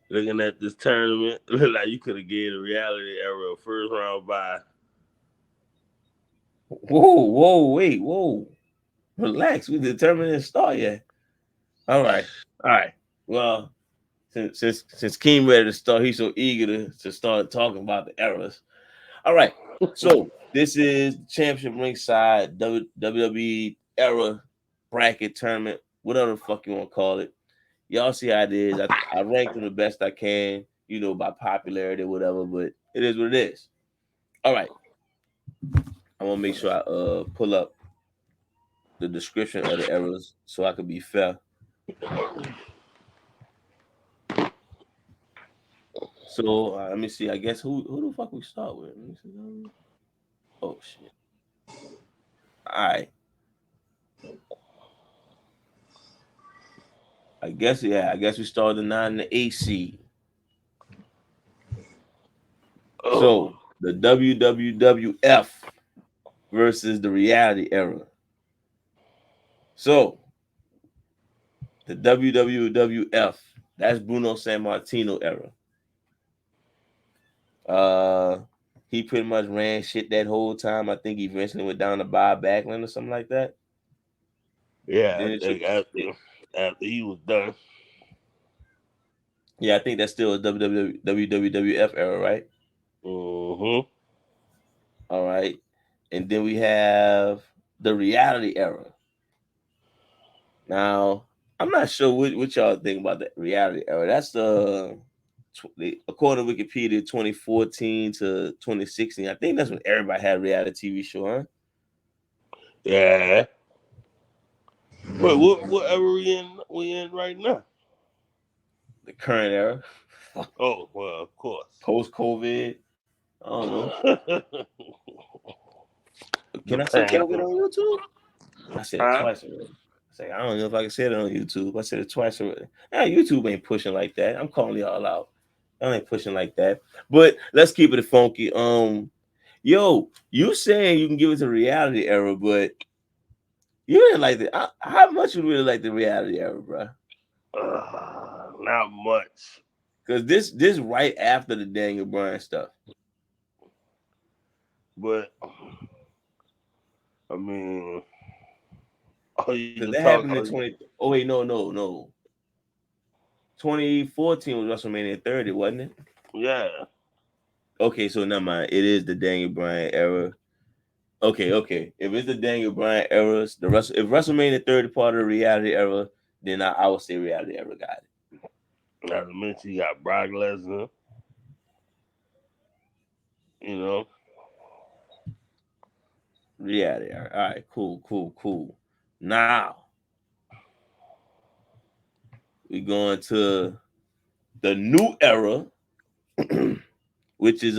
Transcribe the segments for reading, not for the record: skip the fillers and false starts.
Looking at this tournament, look like you could have gave the reality era a first round bye. Whoa, wait, whoa. Relax. We determined to start yet. All right. All right. Well, since Keem ready to start, he's so eager to start talking about the eras. All right. So this is the championship ringside WWE era bracket tournament, whatever the fuck you want to call it. Y'all see how it is. I ranked them the best I can, by popularity or whatever, but it is what it is. All right. I want to make sure I pull up the description of the eras so I could be fair. So let me see. I guess who the fuck we start with? Let me see. Oh shit. All right. I guess we started the 9 and the 8 seed. So Oh, the WWF versus the reality era. So the WWF, that's Bruno San Martino era. Uh he pretty much ran shit that whole time. I think he eventually went down to Bob Backlund or something like that. yeah, Then I think after he was done. yeah, I think that's still a WWF era, right? Mm-hmm. All right. And then we have the reality era. Now, I'm not sure what y'all think about the reality era. That's according to Wikipedia, 2014 to 2016. I think that's when everybody had a reality TV show, huh? Yeah. But what ever we in right now? The current era, Oh well, of course. post COVID. I don't know. The Can I say COVID pandemic. on YouTube? I said it Huh? twice already. I don't know if I can say it on YouTube. I said it twice already. Nah, YouTube ain't pushing like that. I'm calling y'all out. Y'all ain't pushing like that. But let's keep it funky. Yo, you saying you can give it to reality era, but you didn't like it. How much you really like the reality era, bro? Not much. Because this right after the Daniel Bryan stuff. But I mean, all you Because can that talk. happened in 20. Oh wait, no. 2014 was WrestleMania 30, wasn't it? Yeah. Okay, so never mind. It is the Daniel Bryan era. Okay. If it's the Daniel Bryan era, if WrestleMania 30 part of the reality era, then I would say reality era got it. Not to mention you got Brock Lesnar. You know. Reality era. All right, cool. Now we going to the new era, which is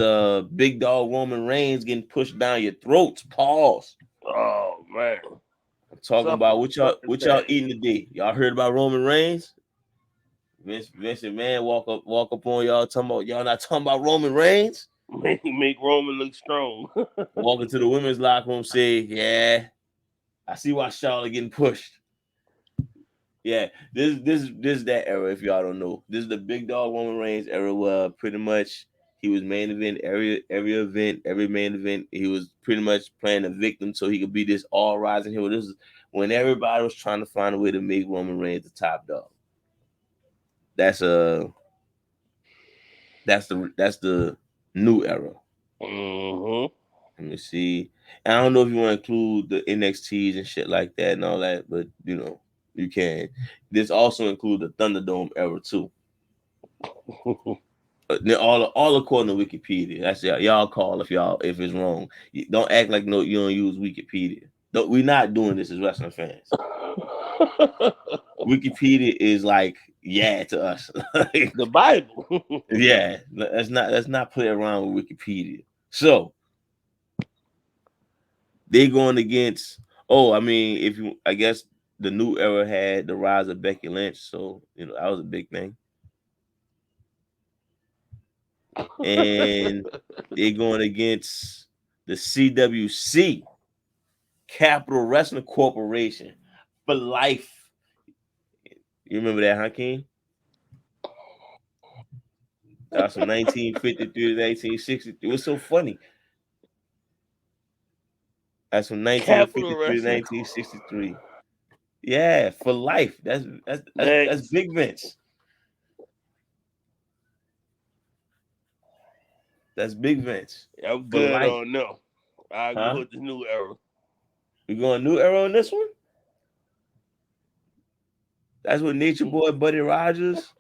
big dog Roman Reigns getting pushed down your throats. Pause. Oh man. I'm talking Suffer, about what y'all succotash. eating today. Y'all heard about Roman Reigns? Vincent Man walk up on y'all talking about y'all not talking about Roman Reigns. Make Roman look strong. Walk into the women's locker room, say, "Yeah, I see why Charlotte getting pushed." Yeah, this is that era. If y'all don't know, this is the big dog Roman Reigns era. Where pretty much he was main event every event, every main event. He was pretty much playing a victim so he could be this all rising hero. This is when everybody was trying to find a way to make Roman Reigns the top dog. That's that's the new era. Hmm. Let me see. I don't know if you want to include the NXTs and shit like that and all that, but you can. This also include the Thunderdome era too. All according to Wikipedia. That's y'all call if it's wrong. Don't act like no you don't use Wikipedia. We're not doing this as wrestling fans. Wikipedia is like yeah to us. The Bible. Yeah, let's not play around with Wikipedia. So they going against. Oh, I mean, if you, I guess the new era had the rise of Becky Lynch, so that was a big thing. And they going against the CWC, Capital Wrestling Corporation, for life. You remember that, Hakeem? That's from 1953 to 1963. It was so funny. That's from Capital 1953 to Wrestling. 1963. Yeah, for life. That's Next. Big Vince. That's Big Vince I'm for good life. on them. I go Huh? with the new era. We going new era on this one? That's what Nature Boy Buddy Rogers.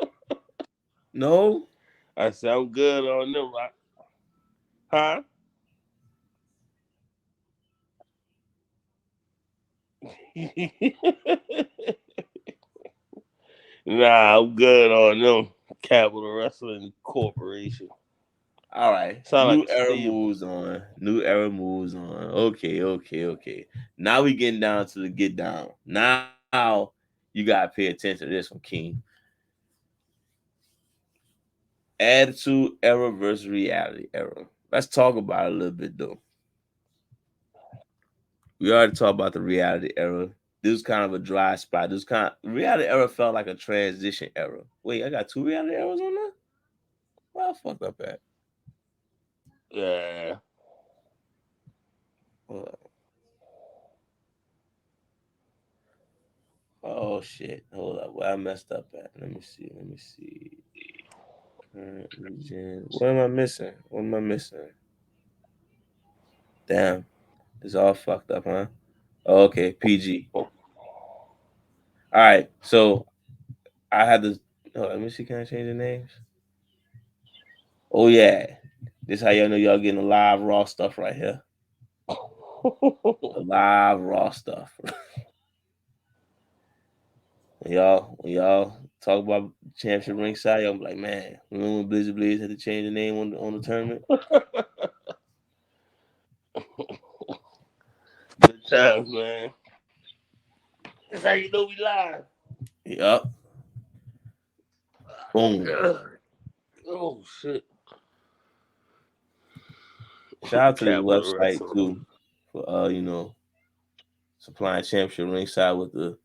No, I said I'm good on them. Huh? Nah, I'm good on them. Capital Wrestling Corporation. all right. Sound like New a era stable. moves on. New era moves on. Okay. Now we getting down to the get down. Now you gotta pay attention to this one, King. Attitude era versus reality era. Let's talk about it a little bit though. We already talked about the reality era. This was kind of a dry spot. This kind of reality era felt like a transition era. Wait, I got two reality eras on there? Well, I fucked up at. Yeah. Hold up. Oh shit. Hold up. Where I messed up at. Let me see. Current gen. What am I missing? What am I missing? Damn. It's all fucked up, huh? Oh, okay. PG. All right. So I had to. Oh, let me see. Can I change the names? Oh yeah. This how y'all know y'all getting the live raw stuff right here. The live raw stuff. When y'all talk about championship ringside, y'all be like, man, remember when Blizzard Blaze had to change the name on the tournament? Good times, man. That's how you know we live. Yup. Boom. Oh shit. Shout out to this Capital website Wrestling. too for supplying championship ringside with the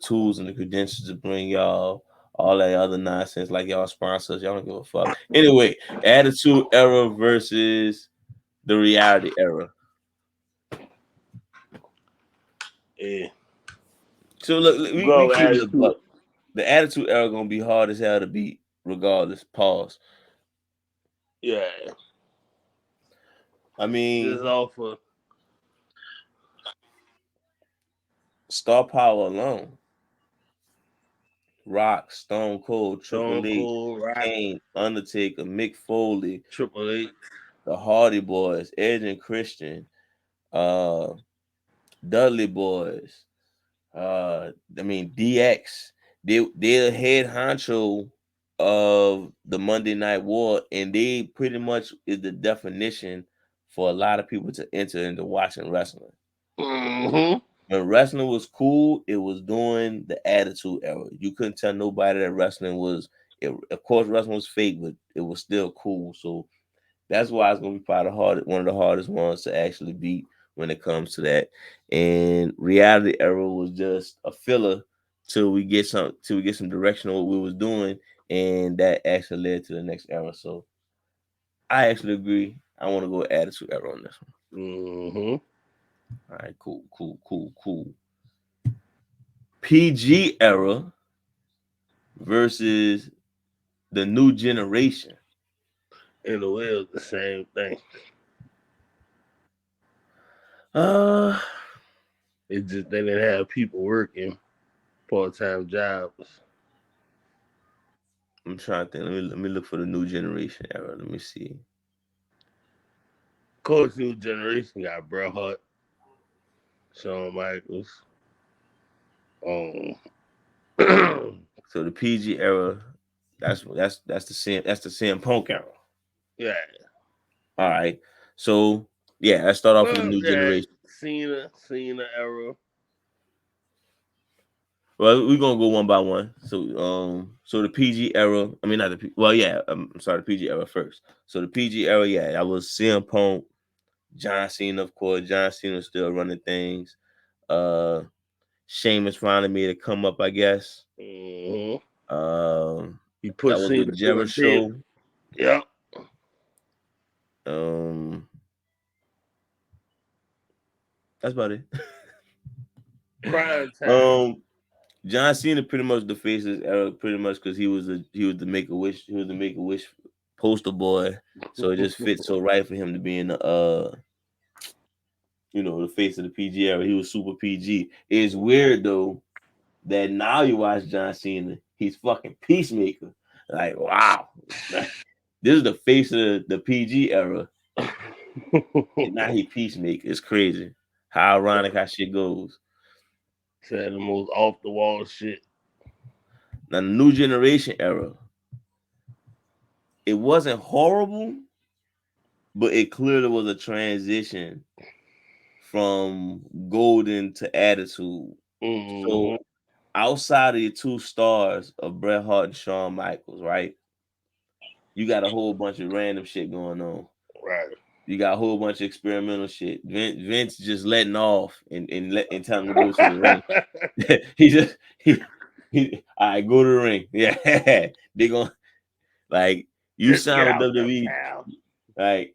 tools and the credentials to bring y'all all that other nonsense like y'all sponsors. Y'all don't give a fuck. Anyway, attitude era versus the reality era. Yeah. So look, we Go keep it a attitude. buck. The attitude era gonna be hard as hell to beat, regardless. Pause. Yeah. I Just mean, off of star power alone. Rock, Stone Cold, Stone Triple H, Cold, Rock, Kane, Undertaker, Mick Foley, Triple H. the Hardy Boys, Edge and Christian, uh, Dudley Boys. I mean DX. They're head honcho of the Monday Night War, and they pretty much is the definition for a lot of people to enter into watching wrestling. Mm-hmm. When wrestling was cool, it was during the Attitude Era. You couldn't tell nobody that wrestling was. Of course, wrestling was fake, but it was still cool. So that's why it's gonna be probably one of the hardest ones to actually beat when it comes to that. And reality era was just a filler till we get some direction on what we was doing, and that actually led to the next era. So I actually agree. I want to go attitude era on this one. Mm-hmm. All right, cool. PG era versus the new generation. In a way, it was the same thing. Uh, It just they didn't have people working part-time jobs. I'm trying to think. Let me look for the new generation era. Let me see. Of course, new generation got Bret Hart, Shawn Michaels. Um, So the PG era, that's the CM Punk era. yeah. All right. So yeah, let's start off with the new Okay. generation. Cena era. Well, we're gonna go one by one. So the PG era. I mean, not the well, yeah. I'm sorry, the PG era first. So the PG era, yeah, that was CM Punk, John Cena, of course. John Cena still running things. Uh, Sheamus finally made a come up, I guess. Mm-hmm. Um, He that put was Cena with through a table. Jericho. Yep. Um, that's about it. Prime time. um, John Cena pretty much the face of his era, pretty much because he was the Make a Wish poster boy, so it just fits so right for him to be in the the face of the PG era. He was super PG. It's weird though that now you watch John Cena, he's fucking Peacemaker. Like wow, this is the face of the PG era, and now he Peacemaker. It's crazy how ironic how shit goes. Said the most off the wall shit. Now the new generation era, it wasn't horrible, but it clearly was a transition from golden to attitude. So Mm-hmm. outside of the two stars of Bret Hart and Shawn Michaels, right? You got a whole bunch of random shit going on. Right. You got a whole bunch of experimental shit. Vince just letting off and telling him to go to the ring. he just he all right, go to the ring. Yeah, they gonna like you Just sign get with out the WWE. town. Like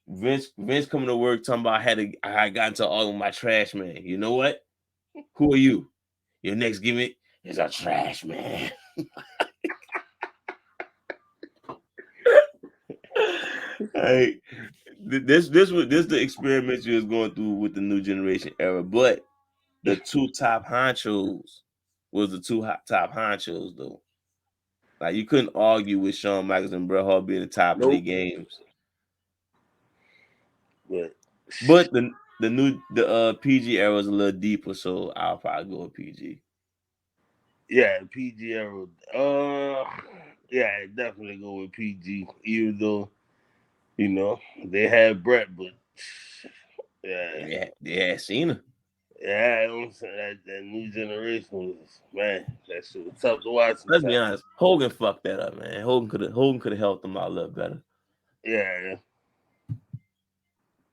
Vince coming to work talking about I got into all with my trash man. You know what? Who are you? Your next gimmick is a trash man. Like this the experiment you was going through with the new generation era, but the two top honchos was the top honchos though. Like you couldn't argue with Shawn Michaels and Bret Hart being the top of their Nope. games. But But the PG era was a little deeper, so I'll probably go with PG. yeah, PG era. Yeah, definitely go with PG. Even though they had Brett, but yeah, They had Cena. yeah. I'm saying that new generation was man. That shit was tough to watch Let's be sometimes. honest. Hogan fucked that up, man. Hogan could have helped them out a little better. Yeah,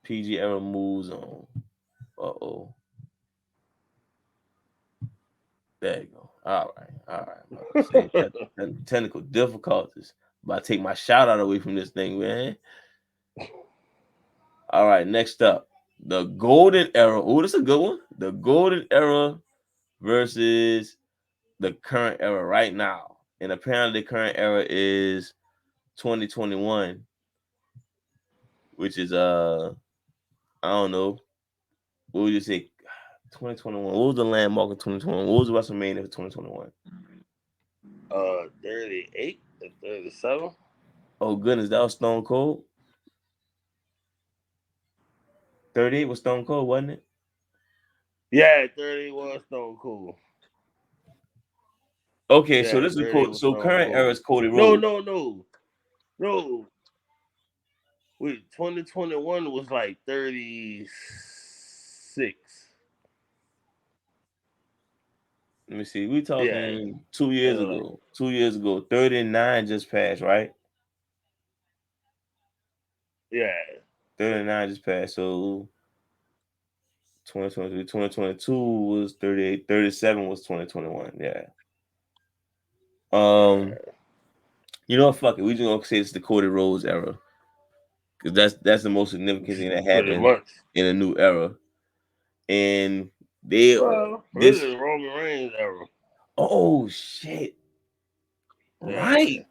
PG era moves on. Uh-oh. There you go. All right. All right. I'm about to say technical difficulties. But I take my shout out away from this thing, man. All right. Next up, the golden era. Oh, this is a good one. The golden era versus the current era right now. And apparently the current era is 2021, which is I don't know. What would you say? 2021. What was the landmark of 2021? What was WrestleMania for 2021? 38 and 37. Oh goodness, that was Stone Cold. 38 was Stone Cold, wasn't it? Yeah, 30 was Stone Cold. Okay, so Yeah, this is 30 was so Stone current era Cold. is Cody No, Rhodes. no, no, no. Wait, 2021 was like 36. Let me see. We Yeah, talking 2 years like ago. 2 years ago, 39 just passed, right? yeah, 39 just passed. So 2023, 2022 was 38, 37 was 2021. Yeah. Um, yeah, you know what? Fuck it. We just gonna say it's the Cody Rhodes era. Because that's the most significant thing that pretty happened much. in a new era. And they Well, this this is Roman Reigns era. oh shit. Yeah, Right.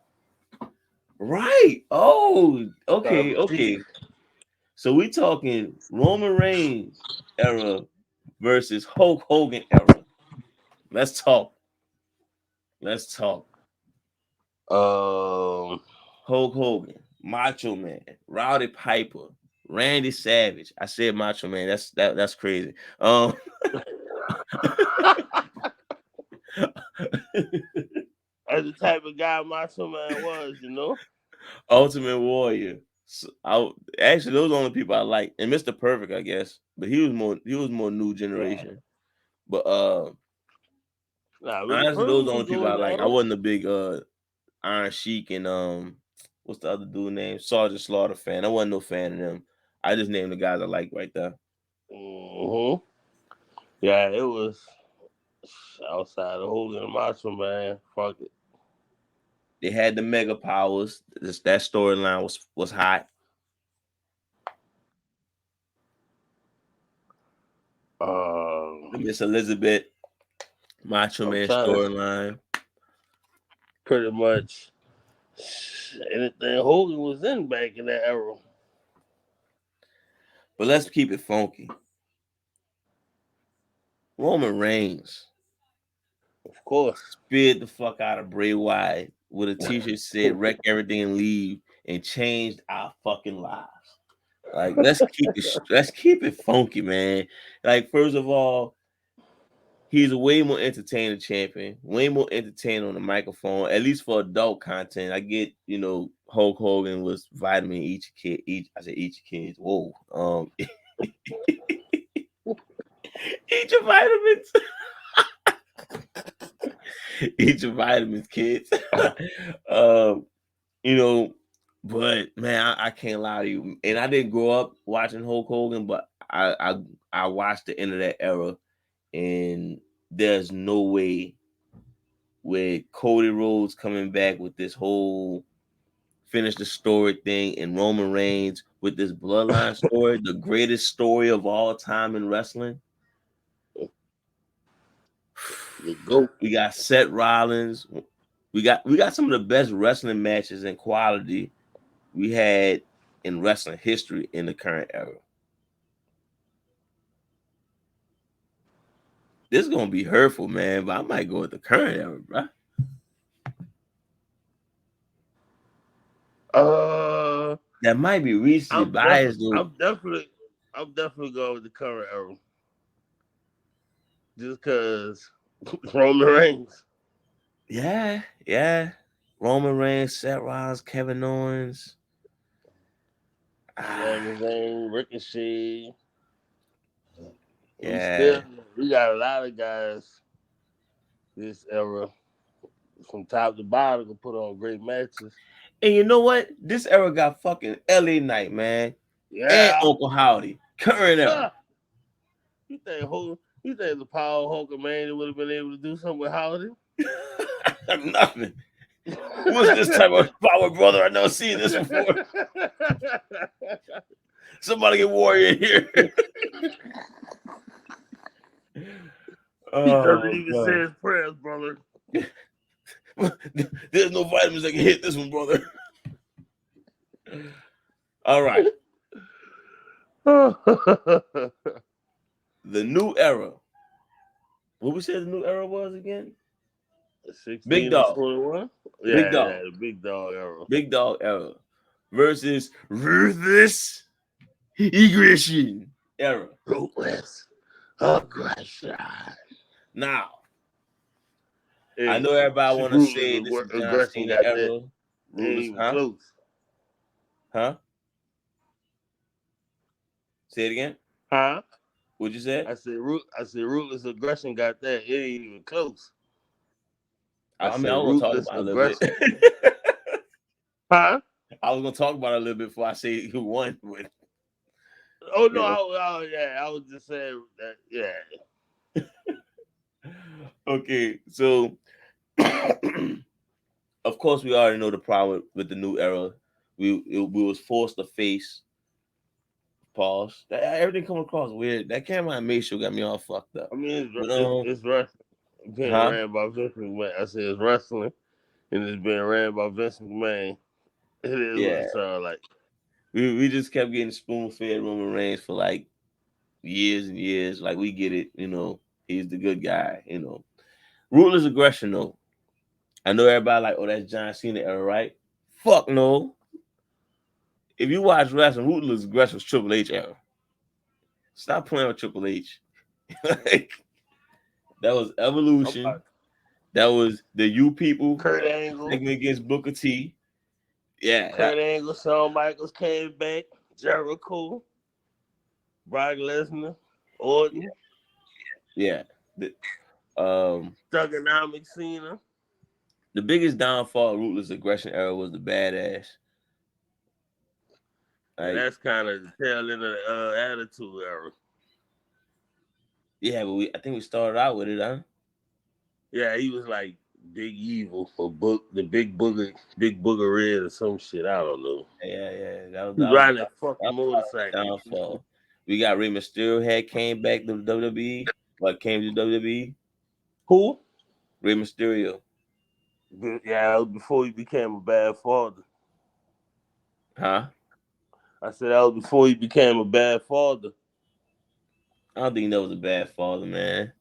Right. Oh, okay, Tribal Chief. okay. So we talking Roman Reigns era versus Hulk Hogan era. Let's talk. Let's talk. Um, Hulk Hogan, Macho Man, Rowdy Piper, Randy Savage. I said Macho Man. That's crazy. that's the type of guy Macho Man was. Ultimate Warrior. So, actually those are the only people I like, and Mr. Perfect, I guess, but he was more new Yeah. generation. But Nah, Mr. honestly, Perfect those are the was only people I golden like. I era. wasn't a big Iron Sheik and what's the other dude name? Sergeant Slaughter fan. I wasn't no fan of them. I just named the guys I like right there. Hmm. Yeah, it was outside of Hogan and Macho Man. Fuck it. They had the mega powers. That storyline was hot. The Miss Elizabeth Macho I'm Man trying to storyline. pretty much anything Hogan was in back in that era. But let's keep it funky. Roman Reigns Of course. speared the fuck out of Bray Wyatt with a t-shirt said "Wreck everything and leave" and changed our fucking lives. Like let's keep it funky, man. Like first of all, he's a way more entertaining champion, way more entertaining on the microphone, at least for adult content. I get, Hulk Hogan was vitamin each kid, each kids. Whoa. Each of vitamins. Each of vitamins, kids. You know, but man, I can't lie to you. And I didn't grow up watching Hulk Hogan, but I watched the end of that era, and there's no way with Cody Rhodes coming back with this whole finish the story thing and Roman Reigns with this bloodline story, the greatest story of all time in wrestling. We got Seth Rollins. We got some of the best wrestling matches and quality we had in wrestling history in the current era. This is gonna be hurtful, man, but I might go with the current era, bro. That might be recently biased, though. I'm definitely going with the current era. Just because Roman Reigns. Yeah. Roman Reigns, Seth Rollins, Kevin Owens. Sami Zayn, Ricochet. Yeah. We got a lot of guys this era from top to bottom to put on great matches. And you know what? This era got fucking LA Knight, man. Yeah. And Uncle Howdy. Current era. You think the Power Hulkamania would have been able to do something with Howdy? Nothing. What's this type of power, brother? I never seen this before. Somebody get Warrior in here. He doesn't even say his prayers, brother. There's no vitamins that can hit this one, brother. All right. The new era. What we said the new era was again? 16 Big Dog. 21? Big Dog. Yeah, the Big Dog era. Big Dog era versus Ruthless Aggression era. Ruthless Aggression. Now, I know everybody want to say this is John Cena era. Ruthless, close. Huh? Say it again. Huh? What'd you say? I said Ruthless Aggression got that. It ain't even close. I was gonna talk about it a little bit. Huh? I was gonna talk about it a little bit before I say who won. But, oh no! I was just saying that. Yeah. Okay, so of course we already know the problem with the new era. We was forced to face. Pause. Everything come across weird. That camera animation got me all fucked up. I mean, it's wrestling. Being ran by Vince McMahon. I said it's wrestling, and it's being ran by Vince McMahon. It is what it sounds like. We just kept getting spoon fed Roman Reigns for like years and years. Like we get it, he's the good guy, Ruthless Aggression though. I know everybody like, oh, that's John Cena era, right? Fuck no. If you watch wrestling, Ruthless Aggression was Triple H era. Stop playing with Triple H. Like, that was Evolution. That was the You People. Kurt Angle against Booker T. Yeah. Kurt Angle, Shawn Michaels came back. Jericho. Brock Lesnar. Orton. Yeah. Thugonomic Cena. The biggest downfall of Ruthless Aggression era was the Badass. Like, that's kind of the tail end of the Attitude era. Yeah, but I think we started out with it, huh? Yeah, he was like Big Evil or the Big Booger Red or some shit. I don't know. Yeah. He riding that fucking motorcycle. Downfall. We got Rey Mysterio came back to WWE. Like came to WWE. Who? Rey Mysterio. Yeah, that was before he became a bad father. Huh? I said that was before he became a bad father. I don't think that was a bad father, man.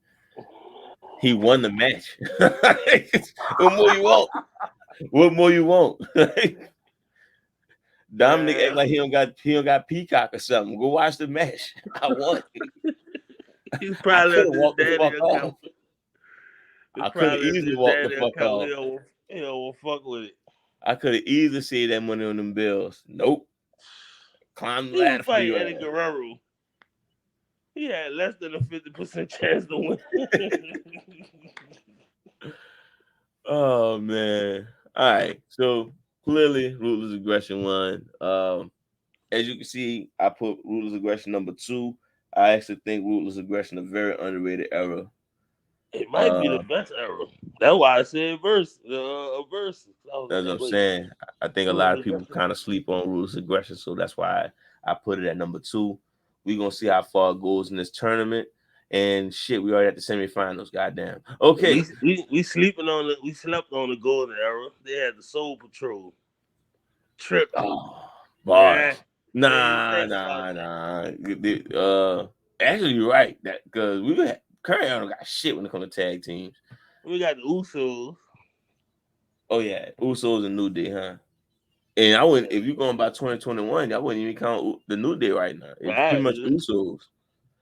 He won the match. What more you want? What more you want? Dominic act like he don't got Peacock or something. Go watch the match. I won. He's I probably could at have his walked the daddy fuck off. account. He's I could have probably at easily his walked the daddy fuck account. off. He don't fuck with it. I could have easily saved that money on them bills. Nope. Climb the He was ladder for fighting you. Eddie Guerrero. He had less than a 50% chance to win. Oh man. All right. So clearly ruthless aggression won. As you can see, I put ruthless aggression number 2. I actually think ruthless aggression a very underrated era. It might be the best era. That's why I said verse. A verse. That's what I'm saying. I think a lot of people kind of sleep on ruthless aggression, so that's why I put it at number 2. We're gonna see how far it goes in this tournament. And shit, we already at the semifinals. Goddamn. Okay. We sleeping on it. We slept on the golden era. They had the Soul Patrol. Trip. Oh, bars. Nah. Actually, you're right. That because we Curry don't got shit when it comes to tag teams. We got the Usos. Oh yeah, Usos and New Day, huh? And I wouldn't. If you're going by 2021, I wouldn't even count the New Day right now. It's pretty much Usos.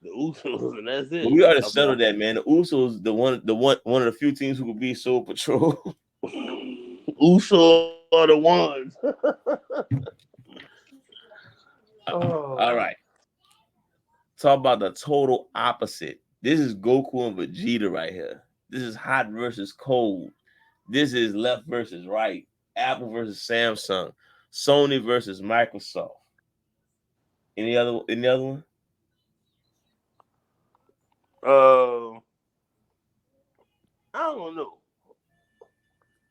The Usos, and that's it. But we already settled that, man. The Usos, one of the few teams who could be Soul Patrol. Usos are the ones. All right. Talk about the total opposite. This is Goku and Vegeta right here. This is hot versus cold. This is left versus right. Apple versus Samsung. Sony versus Microsoft. Any other one? I don't know.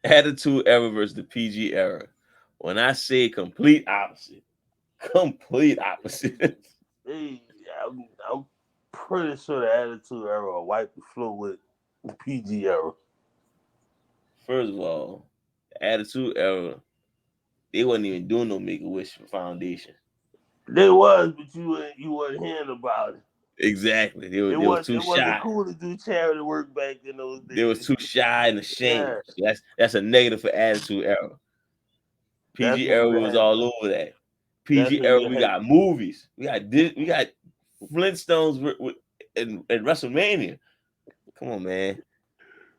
Attitude era versus the PG era. When I say complete opposite. Hey, I'm pretty sure the Attitude era will wipe the floor with the PG era. First of all, the Attitude era, they wasn't even doing no Make-A-Wish Foundation. They was, but you wasn't hearing about it. Exactly. They was too shy. It wasn't cool to do charity work back in those days. They was too shy and ashamed. Yeah. So that's a negative for Attitude era. PG era was all over that. PG era, we got movies. We got Flintstones and WrestleMania. Come on, man.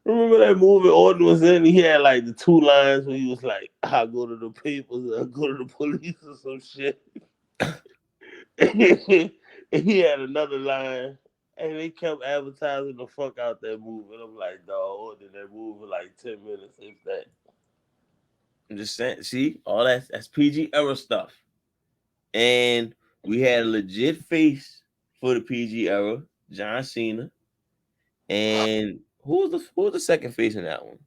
Remember that movie Orton was in? He had like the 2 lines where he was like, "I'll go to the papers, I'll go to the police," or some shit. And he had another line, and they kept advertising the fuck out that movie. And I'm like, dog, Orton that movie like 10 minutes, if that. I'm just saying, see, all that's PG era stuff. And we had a legit face for the PG era, John Cena. And who was the second face in that one?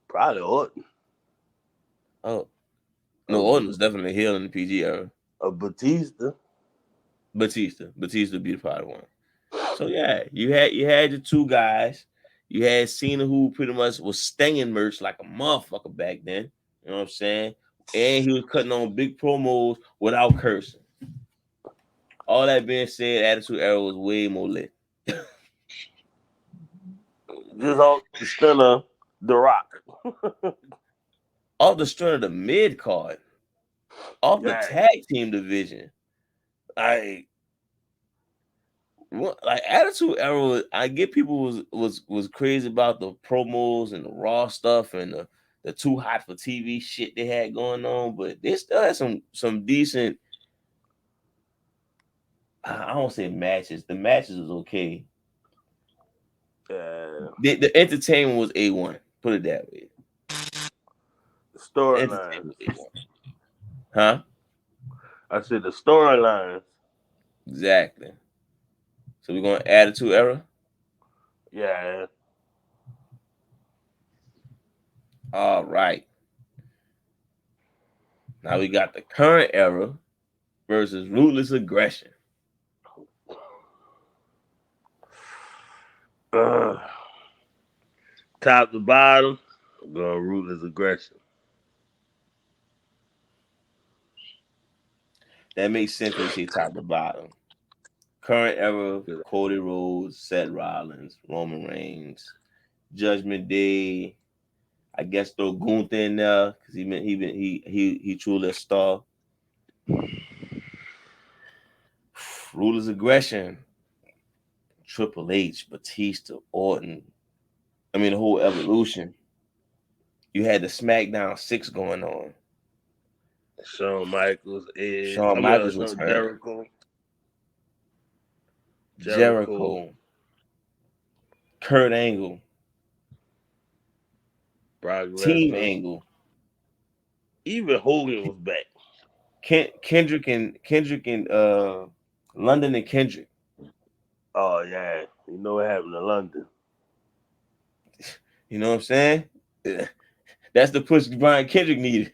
Probably Orton. Oh. No, Orton was definitely heel in the PG era. Batista. Batista be the part one. So yeah, you had your 2 guys. You had Cena, who pretty much was staying merch like a motherfucker back then. You know what I'm saying? And he was cutting on big promos without cursing. All that being said, Attitude Era was way more lit. Just off the strength of The Rock. Off the strength of the mid card. Off the tag team division. Like Attitude Era, I get people was crazy about the promos and the Raw stuff and the too hot for TV shit they had going on, but they still had some decent. I don't say matches. The matches was okay. The entertainment was A1. Put it that way. The storyline was A1. Huh? I said the storylines. Exactly. So we're going Attitude Era? Yeah. All right. Now we got the current era versus ruthless aggression. Top to bottom, go ruthless aggression. That makes sense when you say top to bottom. Current era, Cody Rhodes, Seth Rollins, Roman Reigns, Judgment Day. I guess throw Gunther in there because he truly a star. Ruthless aggression. Triple H, Batista, Orton. I mean the whole evolution. You had the SmackDown 6 going on. Shawn Michaels, Edge. Shawn Michaels returned. Jericho. Jericho. Kurt Angle. Brock Team Lesnar. Angle. Even Hogan was back. Kendrick and London and Kendrick. Oh yeah, you know what happened to London. You know what I'm saying? That's the push Brian Kendrick needed.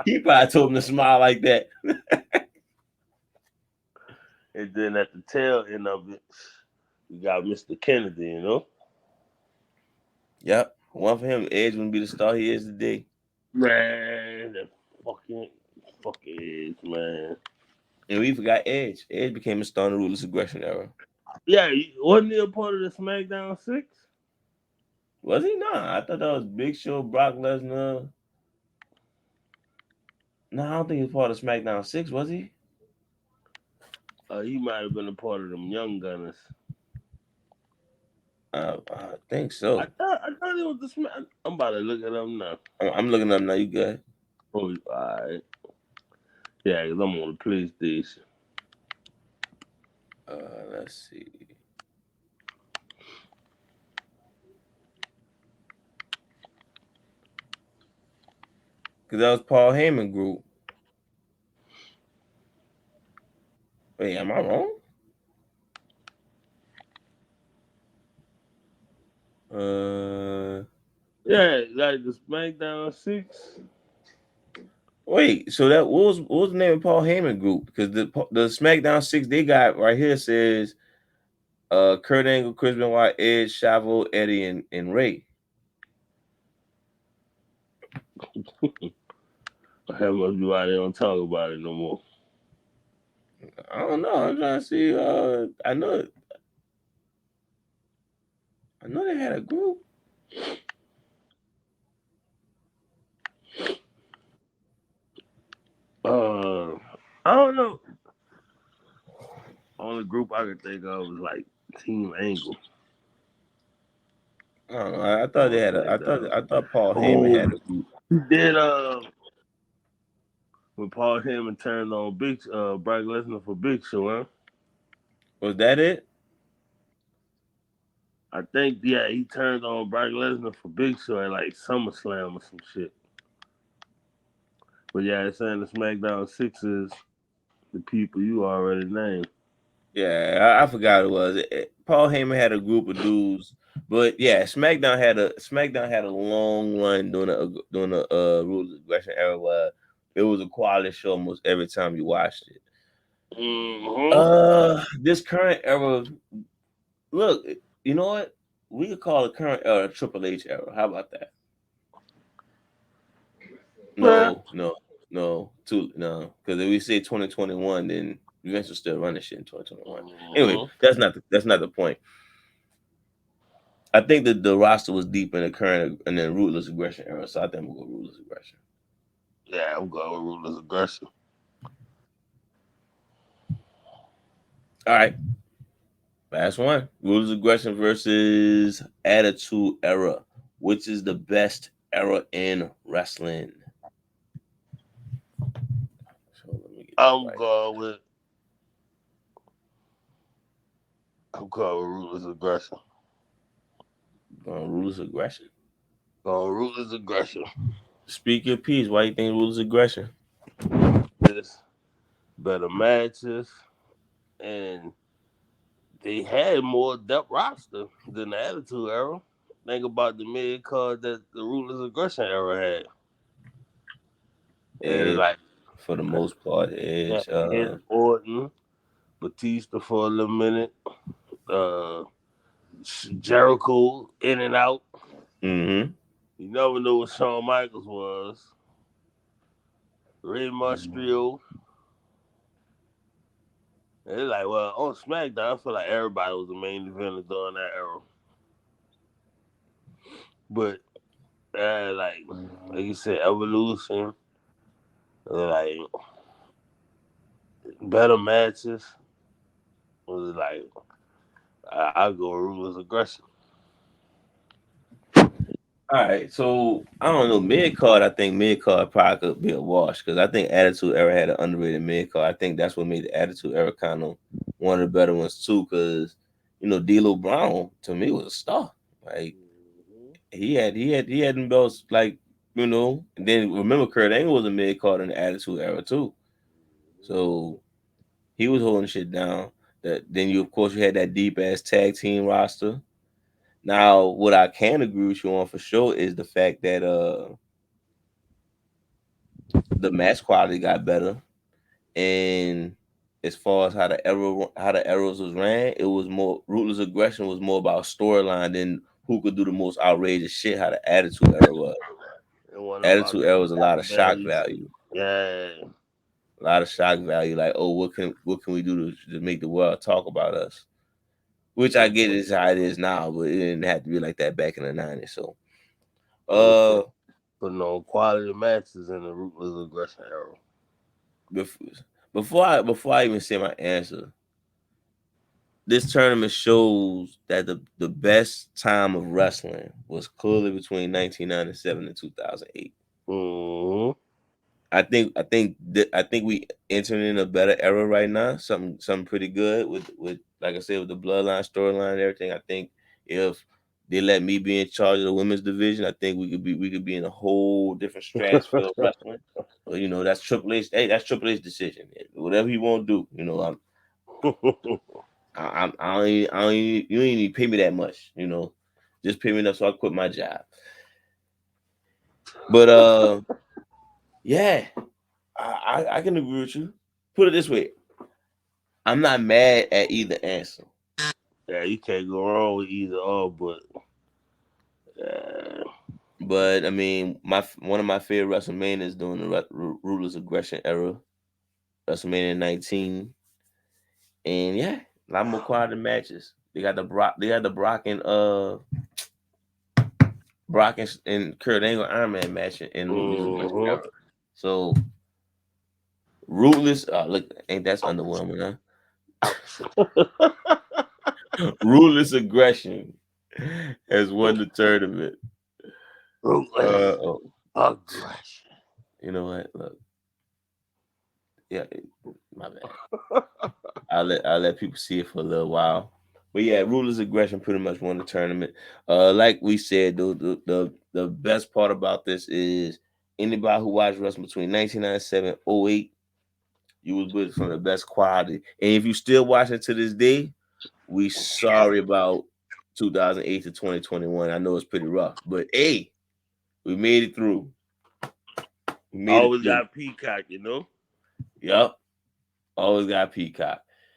he probably told him to smile like that. And then at the tail end of it, you got Mr. Kennedy, you know? Yep. One for him, Edge wouldn't be the star he is today. Man, that fucking Edge, man. And we forgot Edge. Edge became a star in the ruthless aggression era. Yeah, wasn't he a part of the SmackDown 6? Was he not? I thought that was Big Show, Brock Lesnar. No, I don't think he was part of SmackDown 6, was he? He might have been a part of them Young Gunners. I think so. I thought it was the Smack. I'm about to look it up now. I'm looking up now. You good? Oh, all right. Yeah, because I'm on the PlayStation. Let's see. Because that was Paul Heyman group. Wait, am I wrong? Yeah, like the SmackDown 6. Wait, so what was the name of Paul Heyman group? Because the SmackDown 6 they got right here says Kurt Angle, Chris Benoit, Edge, Chavo, Eddie, and Ray. How much do I don't talk about it no more? I don't know. I'm trying to see. I know they had a group. I don't know. Only group I could think of was like Team Angle. I don't know. I thought they had I thought Paul Heyman had a group. He did when Paul Heyman turned on Brock Lesnar for Big Show, huh? Was that it? I think he turned on Brock Lesnar for Big Show at like SummerSlam or some shit. But yeah, it's saying the SmackDown 6 is the people you already named. Yeah, I forgot it was. Paul Heyman had a group of dudes, but yeah, SmackDown had a long run during the Rules of Aggression era where it was a quality show almost every time you watched it. Mm-hmm. This current era, look, you know what? We could call the current era Triple H era. How about that? No, because if we say 2021, then Vince will still running shit in 2021. Anyway, that's not the point. I think that the roster was deep in the current and then ruthless aggression era, so I think we'll go ruthless aggression. Yeah, I'm going with ruthless aggression. All right. Last one. Ruthless aggression versus attitude era. Which is the best era in wrestling? So I'm going with ruthless aggression. Ruthless aggression. Ruthless aggression. Speak your piece. Why you think ruthless aggression? This better matches, and they had more depth roster than the Attitude Era. think about the mid card that the Ruthless Aggression era had. And like for the most part, Edge, Orton, Batista for a little minute, uh, Jericho in and out. Mm-hmm. You never knew what Shawn Michaels was. Rey Mysterio. And it's like, well, on SmackDown, I feel like everybody was the main eventer during that era. But like you said, Evolution, like better matches was like I go Ruthless Aggression. All right, so I don't know mid card. I think mid card probably could be a wash because I think Attitude Era had an underrated mid card. I think that's what made the Attitude Era kind of one of the better ones too. Because D'Lo Brown to me was a star. Like he had them belts like And then remember Kurt Angle was a mid card in the Attitude Era too. So he was holding shit down. Then you of course you had that deep ass tag team roster. Now, what I can agree with you on for sure is the fact that the match quality got better, and as far as how the arrows was ran, it was more Ruthless Aggression was more about storyline than who could do the most outrageous shit. How the Attitude Era was. Attitude Era was a lot of shock value. Yeah. A lot of shock value, like, oh, what can we do to make the world talk about us? Which I get is how it is now, but it didn't have to be like that back in the 90s. So putting on quality matches in the Ruthless Aggression era. Before I even say my answer, this tournament shows that the best time of wrestling was clearly between 1997 and 2008. Mm-hmm. I think we entering in a better era right now. Something pretty good with like I said with the bloodline storyline and everything. I think if they let me be in charge of the women's division, I think we could be in a whole different stratosphere of wrestling. But, that's Triple H. Hey, that's Triple H's decision. Whatever he won't do, I don't you don't even pay me that much. Just pay me enough so I quit my job. But yeah. I can agree with you. Put it this way. I'm not mad at either answer. Yeah, you can't go wrong with either or, but I mean, one of my favorite WrestleManias during the Ruthless Aggression era, WrestleMania 19, and yeah, a lot more quality matches. They got the Brock and Kurt Angle Iron Man match in Ruthless Aggression era. So Ruthless, look, ain't that's underwhelming, huh? Ruthless Aggression has won the tournament. Ruthless Aggression. You know what? Look, yeah, my bad. I'll let people see it for a little while. But yeah, Ruthless Aggression pretty much won the tournament. Like we said, the best part about this is anybody who watched wrestling between 1997 and 08, you was with from the best quality. And if you still watching to this day, we sorry about 2008 to 2021. I know it's pretty rough, but hey, we made it through. Always got Peacock, Yep. Always got Peacock.